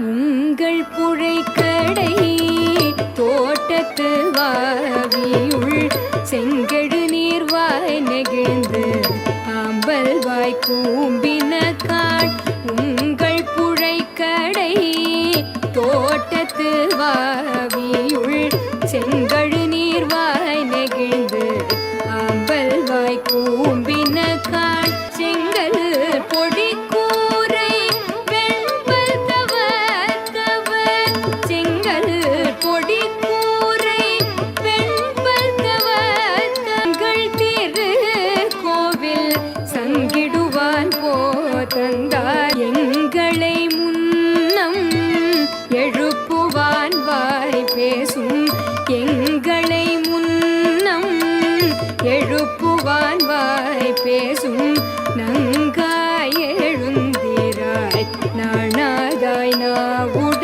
உங்கள் புழைக்கடை தோட்டத்து வாவியுள் செங்கடு நீர்வாய் நெகிழ்ந்து ஆம்பல் வாய் கூம்பின காள். உங்கள் புழைக்கடை தோட்டத்து வாவியுள் செங்கடு நீர்வாய் நெகிழ்ந்து ஆம்பல் வாய் கூம்பின காள். செங்கல் பொடி கூரை வெண்பல் தவர் செங்கல் பொடி கூரை வெண்பல் தவர் தங்கள் திரு கோவில் சங்கிடுவான் போதந்தார். எங்களை முன்னம் எழுப்புவான் வாய் பேசும் எங்களை முன்னம் எழுப்புவான் வாய் பேசும். நங்காய் எழுந்திராய் நாணாதாய் நாவுட